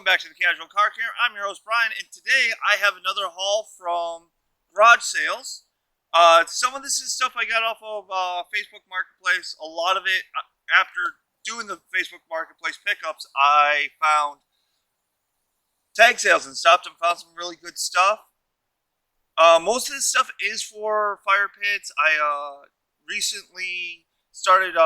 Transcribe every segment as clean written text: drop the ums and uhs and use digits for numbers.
welcome back to the Casual Car Care. I'm your host Brian, and today I have another haul from Garage Sales. Some of this is stuff I got off of Facebook Marketplace. A lot of it, after doing the Facebook Marketplace pickups, I found tag sales and stopped and found some really good stuff. Most of this stuff is for fire pits. I recently started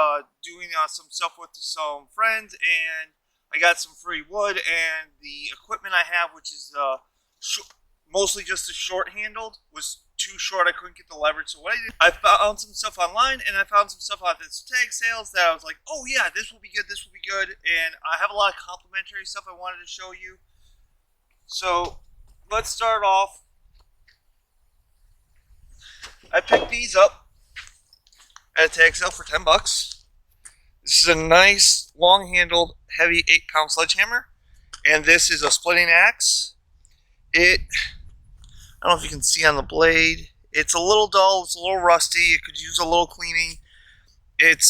doing some stuff with some friends, and I got some free wood, and the equipment I have, which is mostly just the short handled, was too short. I couldn't get the leverage. So what I did, I found some stuff online, and I found some stuff on this tag sales that I was like, oh yeah, this will be good, this will be good. And I have a lot of complimentary stuff I wanted to show you. So let's start off. I picked these up at a tag sale for 10 bucks. This is a nice, long-handled, heavy 8-pound sledgehammer, and this is a splitting axe. I don't know if you can see on the blade, it's a little dull, it's a little rusty, it could use a little cleaning. It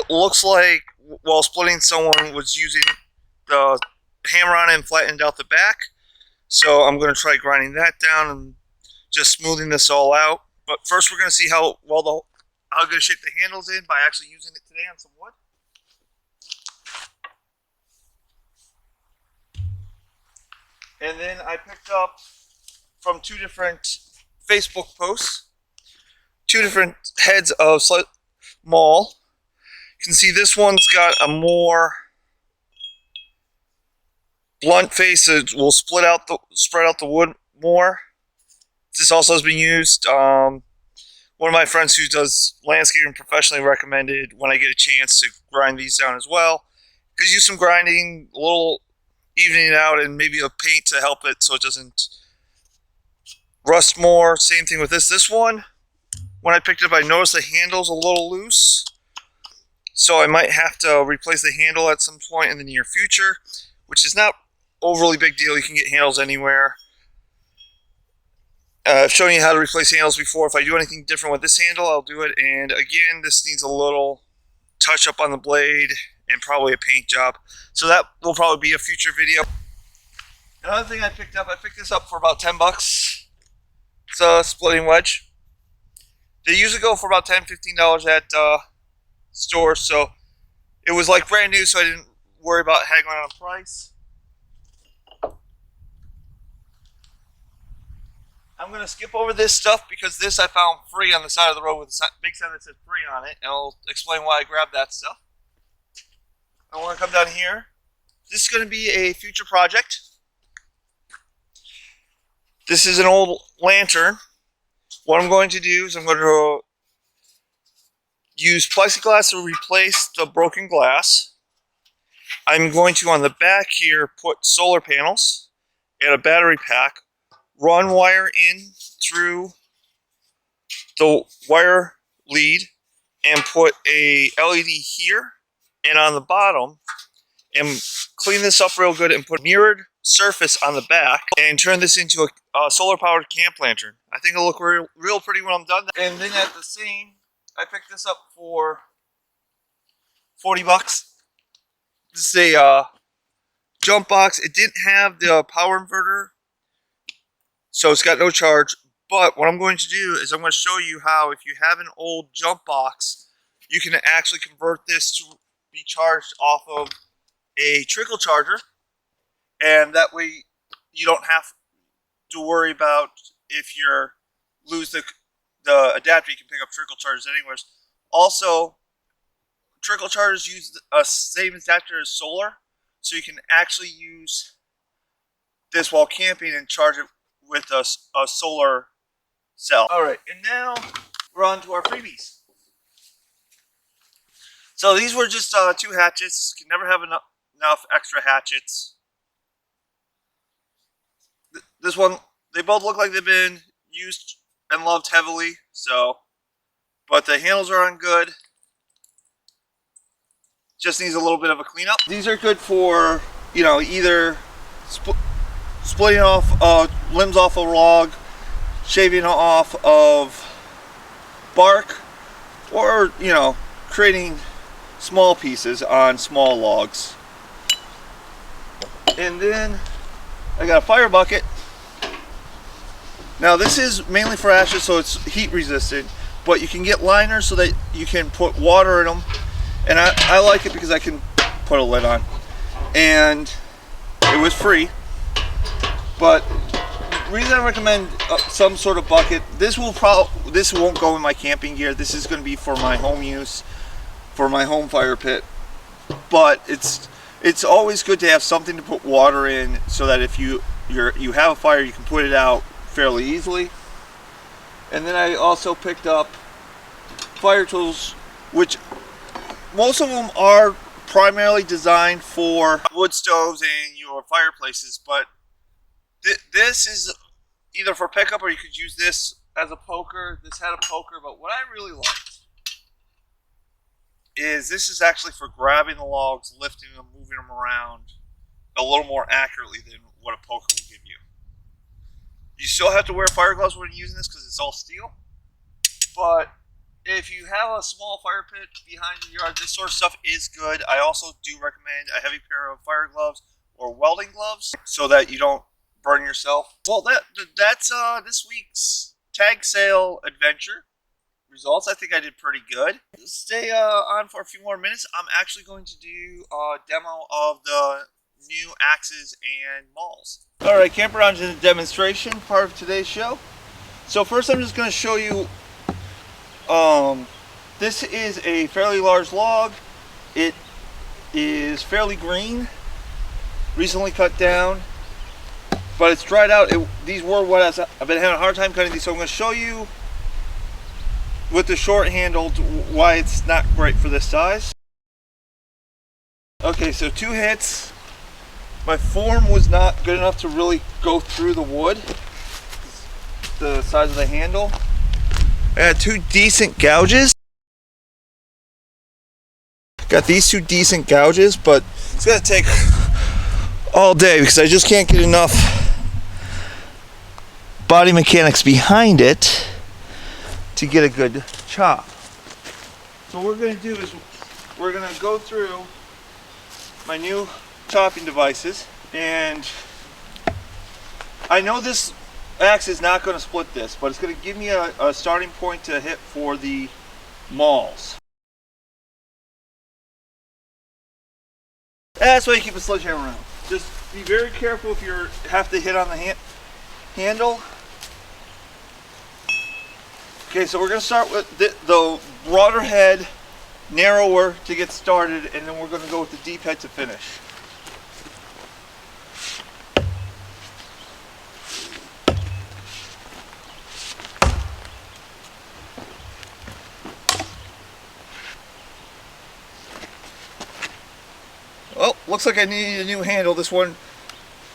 looks like, while splitting, someone was using the hammer on it and flattened out the back. So I'm going to try grinding that down and just smoothing this all out. But first we're going to see how good shape the handle's in by actually using it today on some wood. And then I picked up from two different Facebook posts, two different heads of maul. You can see this one's got a more blunt face. It will spread out the wood more. This also has been used. One of my friends who does landscaping professionally recommended, when I get a chance, to grind these down as well. Could use some grinding, a little evening it out, and maybe a paint to help it so it doesn't rust more. Same thing with this. This one, when I picked it up, I noticed the handle's a little loose. So I might have to replace the handle at some point in the near future, which is not overly big deal. You can get handles anywhere. I've shown you how to replace handles before. If I do anything different with this handle, I'll do it. And again, this needs a little touch up on the blade and probably a paint job. So that will probably be a future video. Another thing I picked this up for about 10 bucks. It's a splitting wedge. They usually go for about $10, $15 at stores. So it was like brand new, so I didn't worry about haggling on price. I'm going to skip over this stuff because this I found free on the side of the road with a big sign that says free on it, and I'll explain why I grabbed that stuff. I want to come down here. This is going to be a future project. This is an old lantern. What I'm going to do is I'm going to use plexiglass to replace the broken glass. I'm going to, on the back here, put solar panels and a battery pack. Run wire in through the wire lead and put a LED here and on the bottom, and clean this up real good and put mirrored surface on the back and turn this into a solar powered camp lantern. I think it'll look real pretty when I'm done. And then at the same, I picked this up for 40 bucks. This is a jump box. It didn't have the power inverter, so it's got no charge. But what I'm going to do is I'm going to show you how, if you have an old jump box, you can actually convert this to be charged off of a trickle charger. And that way you don't have to worry about if you lose the adapter. You can pick up trickle chargers anywhere. Also, trickle chargers use a same adapter as solar, so you can actually use this while camping and charge it with a solar cell. Alright, and now we're on to our freebies. So these were just 2 hatchets. Can never have enough extra hatchets. This one, they both look like they've been used and loved heavily, but the handles are on good. Just needs a little bit of a cleanup. These are good for, either splitting off limbs off a log, shaving off of bark, or creating small pieces on small logs. And then I got a fire bucket. Now this is mainly for ashes, so it's heat resistant, but you can get liners so that you can put water in them. And I like it because I can put a lid on. And it was free. But the reason I recommend some sort of bucket, this won't go in my camping gear. This is going to be for my home use, for my home fire pit. But it's always good to have something to put water in, so that if you have a fire, you can put it out fairly easily. And then I also picked up fire tools, which most of them are primarily designed for wood stoves and your fireplaces, but this is either for pickup, or you could use this as a poker. This had a poker, but what I really liked is this is actually for grabbing the logs, lifting them, moving them around a little more accurately than what a poker will give you. You still have to wear fire gloves when you're using this because it's all steel, but if you have a small fire pit behind your yard, this sort of stuff is good. I also do recommend a heavy pair of fire gloves or welding gloves so that you don't burn yourself. Well, that's this week's tag sale adventure results. I think I did pretty good. Stay on for a few more minutes. I'm actually going to do a demo of the new axes and mauls. All right, Camper-Lounge is a demonstration part of today's show. So first I'm just going to show you, this is a fairly large log. It is fairly green, recently cut down, but it's dried out. These were wet. I've been having a hard time cutting these, so I'm going to show you with the short handle why it's not great for this size. Okay, so 2 hits. My form was not good enough to really go through the wood, the size of the handle. I had 2 decent gouges. Got these 2 decent gouges, but it's gonna take all day because I just can't get enough body mechanics behind it to get a good chop. So what we're gonna do is we're gonna go through my new chopping devices, and I know this axe is not going to split this, but it's going to give me a starting point to hit for the mauls. That's why you keep a sledgehammer around. Just be very careful if you have to hit on the handle. Okay, so we're going to start with the broader head, narrower to get started, and then we're going to go with the deep head to finish. Well, looks like I need a new handle. This one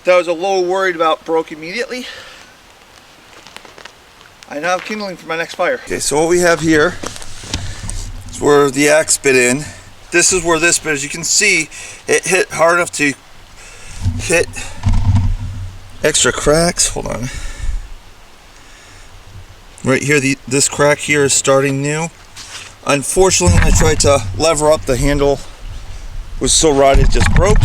that I was a little worried about broke immediately. I now have kindling for my next fire. Okay, so what we have here is where the axe bit in. This is where this bit, as you can see, it hit hard enough to hit extra cracks. Hold on. Right here, this crack here is starting new. Unfortunately, when I tried to lever up, the handle was so rotted it just broke.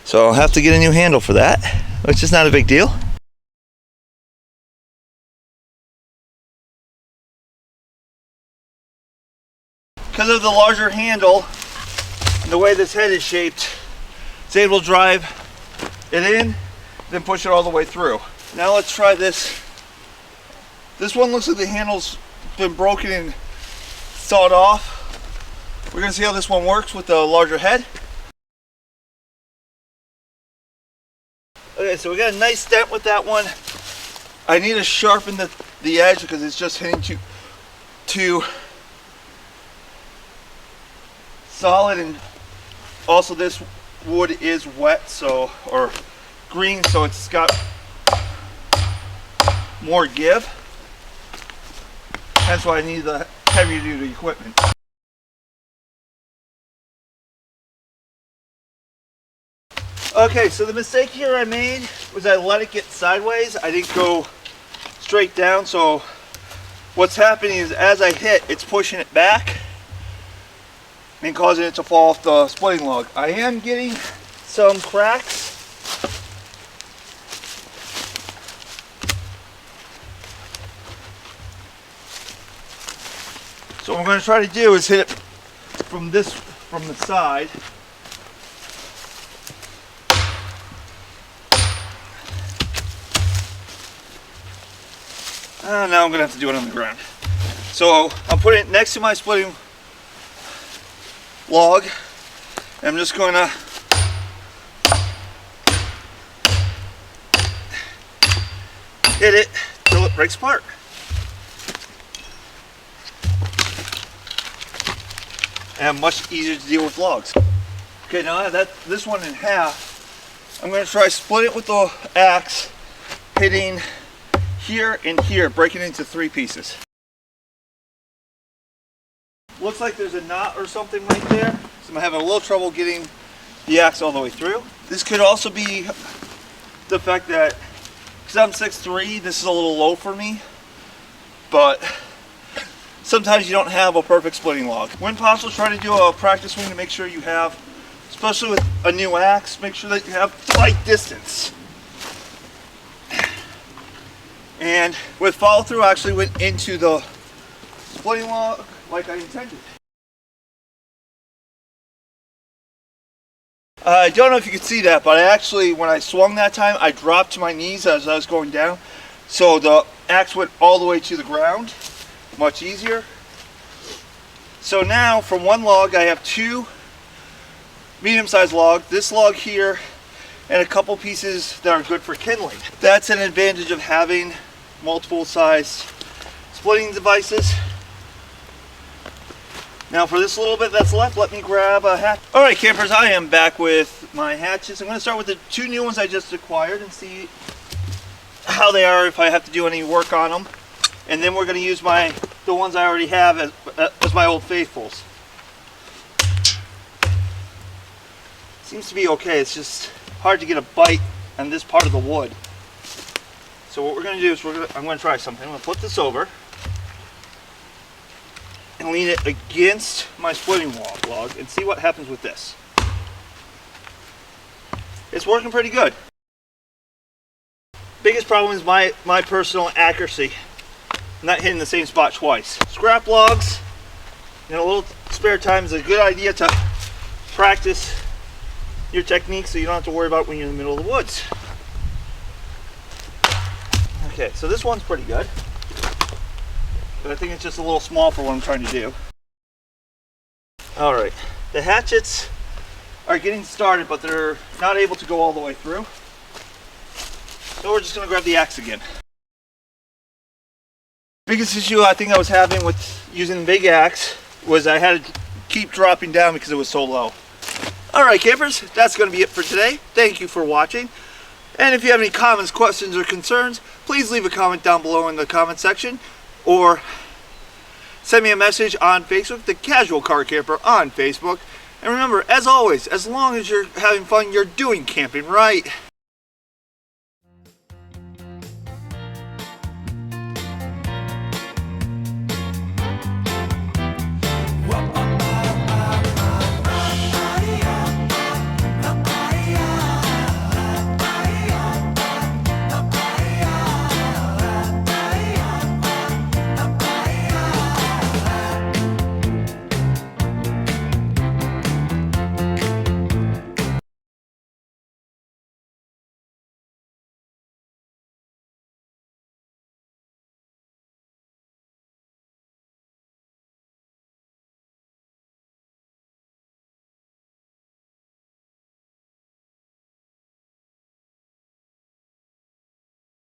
So I'll have to get a new handle for that, which is not a big deal. Because of the larger handle and the way this head is shaped, it's able to drive it in, then push it all the way through. Now let's try this. This one looks like the handle's been broken and sawed off. We're going to see how this one works with the larger head. Okay, so we got a nice dent with that one. I need to sharpen the edge because it's just hitting too solid, and also this wood is wet, so, or green, so it's got more give. That's why I need the heavier duty equipment. Okay, so the mistake here I made was I let it get sideways. I didn't go straight down, so what's happening is as I hit, it's pushing it back. and causing it to fall off the splitting log. I am getting some cracks. So what I'm going to try to do is hit it from the side. Now I'm going to have to do it on the ground. So I'm putting it next to my splitting log. I'm just going to hit it till it breaks apart. And much easier to deal with logs. Okay, now I have this one in half. I'm going to try split it with the axe, hitting here and here, breaking it into 3 pieces. Looks like there's a knot or something right there, so I'm having a little trouble getting the axe all the way through. This could also be the fact that, because I'm 6'3", this is a little low for me, but sometimes you don't have a perfect splitting log. When possible, try to do a practice swing to make sure you have, especially with a new axe, make sure that you have light distance. And with follow through, I actually went into the splitting log like I intended. I don't know if you could see that, but I actually, when I swung that time, I dropped to my knees as I was going down. So the axe went all the way to the ground. Much easier. So now from one log I have 2 medium-sized logs, this log here, and a couple pieces that are good for kindling. That's an advantage of having multiple size splitting devices. Now for this little bit that's left, let me grab a hatchet. Alright campers, I am back with my hatchets. I'm going to start with the 2 new ones I just acquired and see how they are, if I have to do any work on them. And then we're going to use the ones I already have as my old faithfuls. Seems to be okay, it's just hard to get a bite on this part of the wood. So what we're going to do is I'm going to try something. I'm going to flip this over and lean it against my splitting log and see what happens with this. It's working pretty good. Biggest problem is my personal accuracy. I'm not hitting the same spot twice. Scrap logs in a little spare time is a good idea to practice your technique so you don't have to worry about it when you're in the middle of the woods. Okay, so this one's pretty good, but I think it's just a little small for what I'm trying to do. Alright, the hatchets are getting started, but they're not able to go all the way through. So we're just going to grab the axe again. Biggest issue I think I was having with using the big axe was I had to keep dropping down because it was so low. Alright campers, that's going to be it for today. Thank you for watching. And if you have any comments, questions, or concerns, please leave a comment down below in the comment section, or send me a message on Facebook, The Casual Car Camper on Facebook. And remember, as always, as long as you're having fun, you're doing camping right.